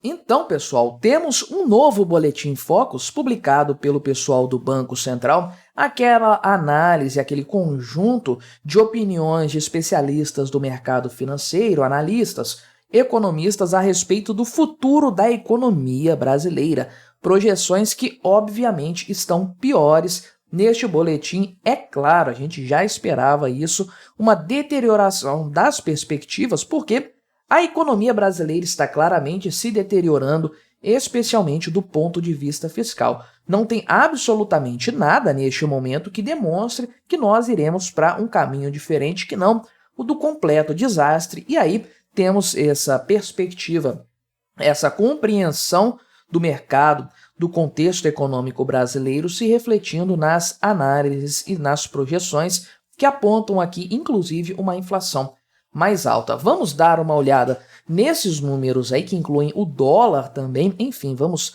Então, pessoal, temos um novo Boletim Focus publicado pelo pessoal do Banco Central, aquela análise, aquele conjunto de opiniões de especialistas do mercado financeiro, analistas, economistas a respeito do futuro da economia brasileira. Projeções que, obviamente, estão piores. Neste boletim, é claro, a gente já esperava isso, uma deterioração das perspectivas, porque a economia brasileira está claramente se deteriorando, especialmente do ponto de vista fiscal. Não tem absolutamente nada neste momento que demonstre que nós iremos para um caminho diferente que não o do completo desastre. E aí temos essa perspectiva, essa compreensão do mercado, do contexto econômico brasileiro se refletindo nas análises e nas projeções que apontam aqui, inclusive, uma inflação mais alta. Vamos dar uma olhada nesses números aí que incluem o dólar também. Enfim, vamos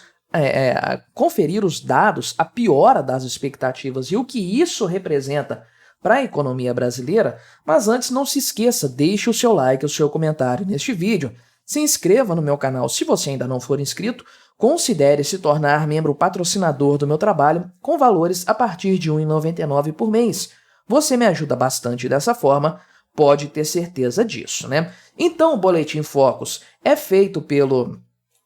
conferir os dados, a piora das expectativas e o que isso representa para a economia brasileira. Mas antes, não se esqueça, deixe o seu like, o seu comentário neste vídeo, se inscreva no meu canal se você ainda não for inscrito, considere se tornar membro patrocinador do meu trabalho com valores a partir de R$ 1,99 por mês. Você me ajuda bastante dessa forma, pode ter certeza disso, né? Então, o Boletim Focus é feito pelo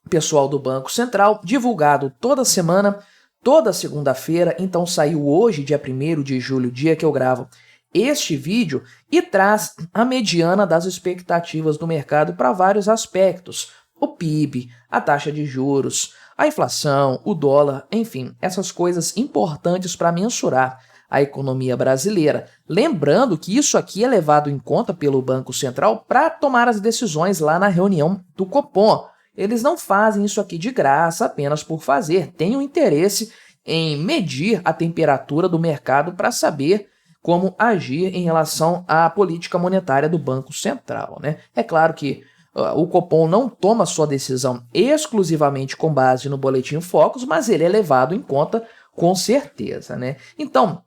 pessoal do Banco Central, divulgado toda semana, toda segunda-feira. Então, saiu hoje, dia 1º de julho, dia que eu gravo este vídeo, e traz a mediana das expectativas do mercado para vários aspectos. O PIB, a taxa de juros, a inflação, o dólar, enfim, essas coisas importantes para mensurar a economia brasileira. Lembrando que isso aqui é levado em conta pelo Banco Central para tomar as decisões lá na reunião do Copom. Eles não fazem isso aqui de graça apenas por fazer, têm um interesse em medir a temperatura do mercado para saber como agir em relação à política monetária do Banco Central, né? É claro que o Copom não toma sua decisão exclusivamente com base no Boletim Focus, mas ele é levado em conta com certeza, né? Então,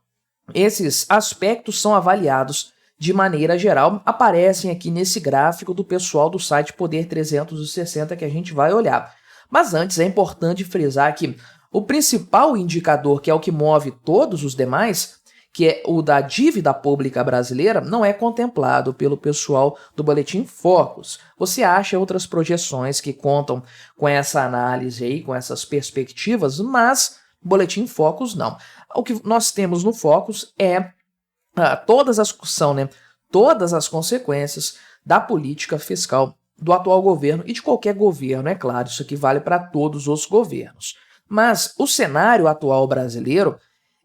esses aspectos são avaliados de maneira geral, aparecem aqui nesse gráfico do pessoal do site Poder 360 que a gente vai olhar. Mas antes é importante frisar que o principal indicador, que é o que move todos os demais, que é o da dívida pública brasileira, não é contemplado pelo pessoal do Boletim Focus. Você acha outras projeções que contam com essa análise aí, com essas perspectivas, mas Boletim Focus não. O que nós temos no Focus é todas as consequências da política fiscal do atual governo e de qualquer governo, é claro, isso aqui vale para todos os governos. Mas o cenário atual brasileiro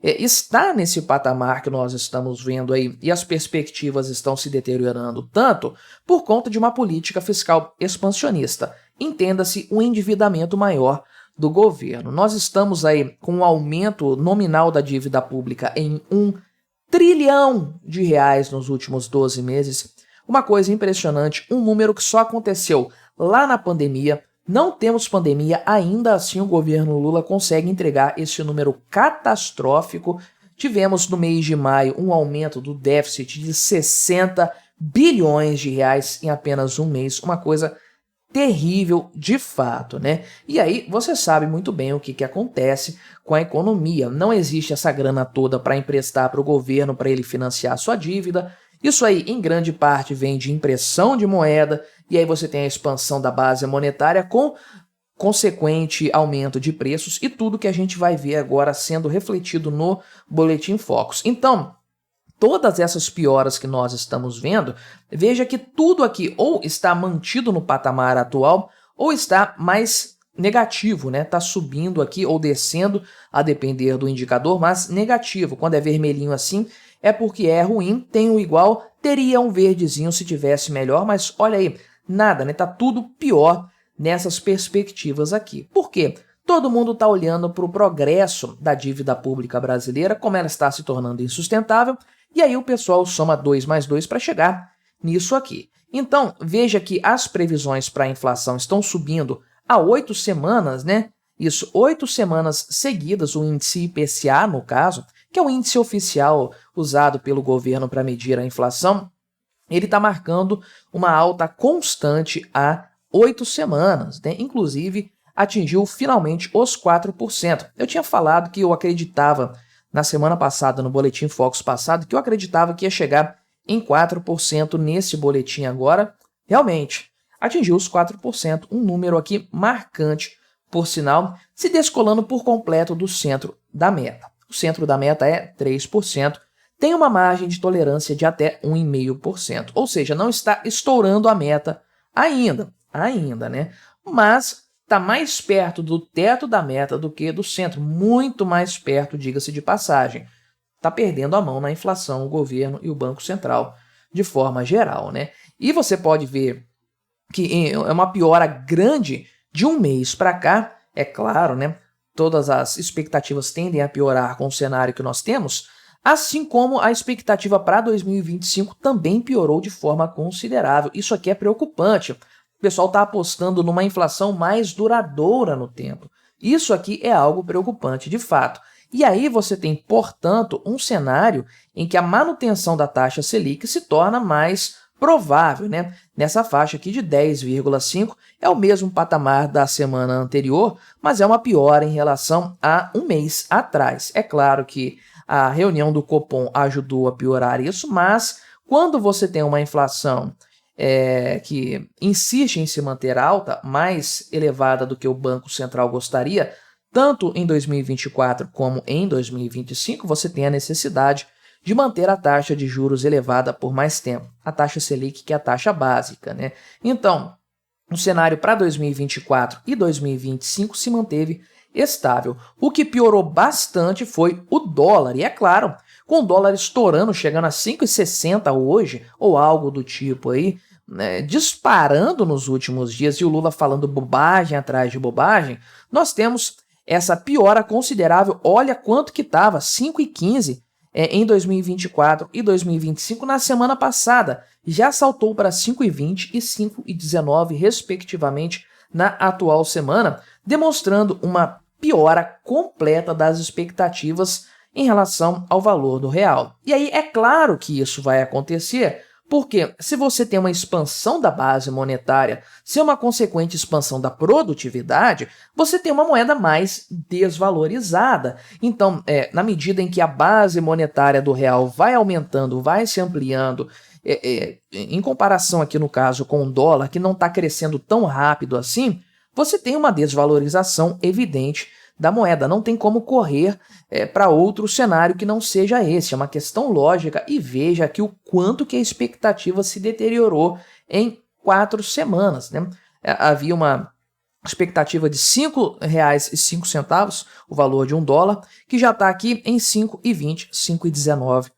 está nesse patamar que nós estamos vendo aí, e as perspectivas estão se deteriorando tanto por conta de uma política fiscal expansionista. Entenda-se, um endividamento maior do governo. Nós estamos aí com um aumento nominal da dívida pública em R$ 1 trilhão nos últimos 12 meses. Uma coisa impressionante, um número que só aconteceu lá na pandemia. Não temos pandemia, ainda assim o governo Lula consegue entregar esse número catastrófico. Tivemos no mês de maio um aumento do déficit de 60 bilhões de reais em apenas um mês, uma coisa terrível de fato, né? E aí você sabe muito bem o que acontece com a economia. Não existe essa grana toda para emprestar para o governo para ele financiar sua dívida. Isso aí, em grande parte, vem de impressão de moeda, e aí você tem a expansão da base monetária com consequente aumento de preços e tudo que a gente vai ver agora sendo refletido no Boletim Focus. Então, todas essas pioras que nós estamos vendo, veja que tudo aqui ou está mantido no patamar atual ou está mais negativo, né? Está subindo aqui ou descendo, a depender do indicador, mas negativo. Quando é vermelhinho assim, é porque é ruim. Tem o igual, teria um verdezinho se tivesse melhor, mas olha aí, nada, né? Tá tudo pior nessas perspectivas aqui. Por quê? Todo mundo está olhando para o progresso da dívida pública brasileira, como ela está se tornando insustentável, e aí o pessoal soma 2 mais 2 para chegar nisso aqui. Então, veja que as previsões para a inflação estão subindo há 8 semanas, né? Isso, 8 semanas seguidas, o índice IPCA, no caso, que é o índice oficial usado pelo governo para medir a inflação, ele está marcando uma alta constante há 8 semanas, né? Inclusive atingiu finalmente os 4%. Eu tinha falado que eu acreditava na semana passada, no Boletim Focus passado, que eu acreditava que ia chegar em 4% nesse boletim agora. Realmente, atingiu os 4%, um número aqui marcante, por sinal, se descolando por completo do centro da meta. O centro da meta é 3%, tem uma margem de tolerância de até 1,5%, ou seja, não está estourando a meta ainda, né? Mas está mais perto do teto da meta do que do centro, muito mais perto, diga-se de passagem. Está perdendo a mão na inflação o governo e o Banco Central de forma geral, né? E você pode ver que é uma piora grande de um mês para cá, é claro, né? Todas as expectativas tendem a piorar com o cenário que nós temos, assim como a expectativa para 2025 também piorou de forma considerável. Isso aqui é preocupante. O pessoal está apostando numa inflação mais duradoura no tempo. Isso aqui é algo preocupante, de fato. E aí você tem, portanto, um cenário em que a manutenção da taxa Selic se torna mais provável, né? Nessa faixa aqui de 10,5 é o mesmo patamar da semana anterior, mas é uma piora em relação a um mês atrás. É claro que a reunião do Copom ajudou a piorar isso, mas quando você tem uma inflação que insiste em se manter alta, mais elevada do que o Banco Central gostaria, tanto em 2024 como em 2025, você tem a necessidade de manter a taxa de juros elevada por mais tempo, a taxa Selic, que é a taxa básica, né? Então, o cenário para 2024 e 2025 se manteve estável. O que piorou bastante foi o dólar, e é claro, com o dólar estourando, chegando a 5,60 hoje, ou algo do tipo aí, né, disparando nos últimos dias, e o Lula falando bobagem atrás de bobagem, nós temos essa piora considerável. Olha quanto que estava, 5,15 em 2024 e 2025 na semana passada, já saltou para 5,20 e 5,19 respectivamente na atual semana, demonstrando uma piora completa das expectativas em relação ao valor do real. E aí é claro que isso vai acontecer, porque se você tem uma expansão da base monetária, se é uma consequente expansão da produtividade, você tem uma moeda mais desvalorizada. Então, na medida em que a base monetária do real vai aumentando, vai se ampliando, em comparação aqui no caso com o dólar, que não está crescendo tão rápido assim, você tem uma desvalorização evidente da moeda. Não tem como correr para outro cenário que não seja esse. É uma questão lógica, e veja aqui o quanto que a expectativa se deteriorou em 4 semanas, né? Havia uma expectativa de R$ 5,05, o valor de $1, que já está aqui em 5,20, 5,19,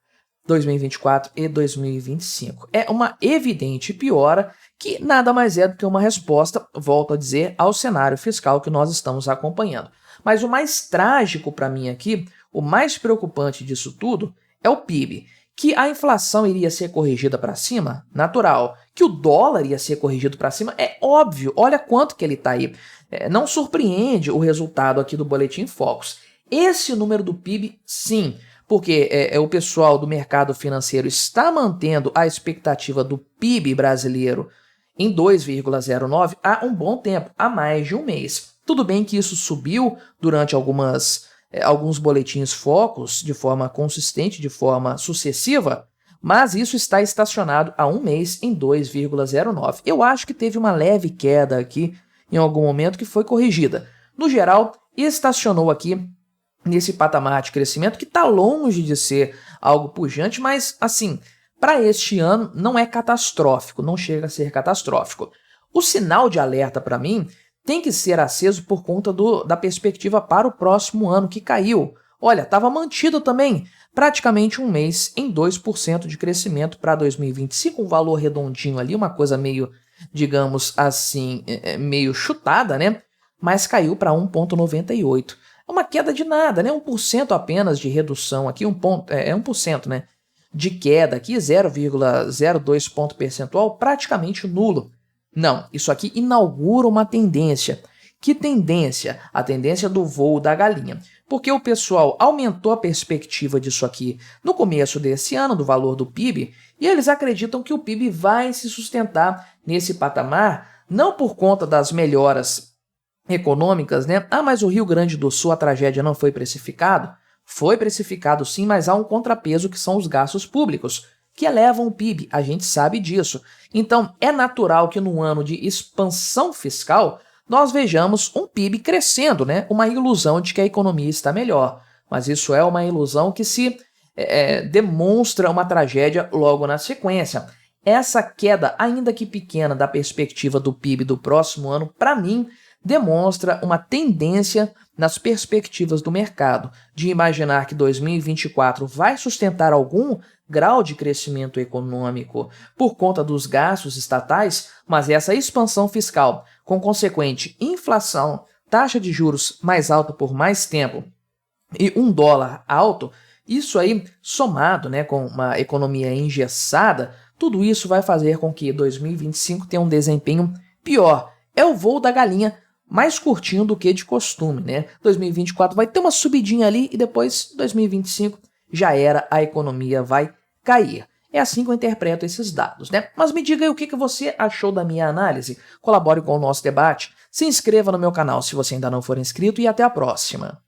2024 e 2025. É uma evidente piora que nada mais é do que uma resposta, volto a dizer, ao cenário fiscal que nós estamos acompanhando. Mas o mais trágico para mim aqui, o mais preocupante disso tudo, é o PIB. Que a inflação iria ser corrigida para cima, natural. Que o dólar ia ser corrigido para cima, é óbvio. Olha quanto que ele está aí. Não surpreende o resultado aqui do Boletim Focus. Esse número do PIB, sim, porque o pessoal do mercado financeiro está mantendo a expectativa do PIB brasileiro em 2,09 há um bom tempo, há mais de um mês. Tudo bem que isso subiu durante alguns boletins Focus de forma consistente, de forma sucessiva, mas isso está estacionado há um mês em 2,09. Eu acho que teve uma leve queda aqui em algum momento que foi corrigida. No geral, estacionou aqui nesse patamar de crescimento que está longe de ser algo pujante, mas assim, para este ano não é catastrófico, não chega a ser catastrófico. O sinal de alerta para mim tem que ser aceso por conta da perspectiva para o próximo ano, que caiu. Olha, estava mantido também praticamente um mês em 2% de crescimento para 2025, um valor redondinho ali, uma coisa meio, digamos assim, meio chutada, né? Mas caiu para 1,98. É uma queda de nada, né? 1% apenas de redução aqui, 1%, né? De queda aqui, 0,02 ponto percentual, praticamente nulo. Não, isso aqui inaugura uma tendência. Que tendência? A tendência do voo da galinha. Porque o pessoal aumentou a perspectiva disso aqui no começo desse ano, do valor do PIB, e eles acreditam que o PIB vai se sustentar nesse patamar não por conta das melhoras econômicas, né? Ah, mas o Rio Grande do Sul, a tragédia não foi precificado? Foi precificado sim, mas há um contrapeso que são os gastos públicos, que elevam o PIB, a gente sabe disso. Então, é natural que no ano de expansão fiscal nós vejamos um PIB crescendo, né? Uma ilusão de que a economia está melhor. Mas isso é uma ilusão que se demonstra uma tragédia logo na sequência. Essa queda, ainda que pequena, da perspectiva do PIB do próximo ano, para mim, demonstra uma tendência nas perspectivas do mercado, de imaginar que 2024 vai sustentar algum grau de crescimento econômico por conta dos gastos estatais, mas essa expansão fiscal, com consequente inflação, taxa de juros mais alta por mais tempo e um dólar alto, isso aí somado, né, com uma economia engessada, tudo isso vai fazer com que 2025 tenha um desempenho pior. É o voo da galinha, mais curtinho do que de costume, né? 2024 vai ter uma subidinha ali e depois 2025 já era, a economia vai cair. É assim que eu interpreto esses dados, né? Mas me diga aí o que você achou da minha análise. Colabore com o nosso debate, se inscreva no meu canal se você ainda não for inscrito e até a próxima.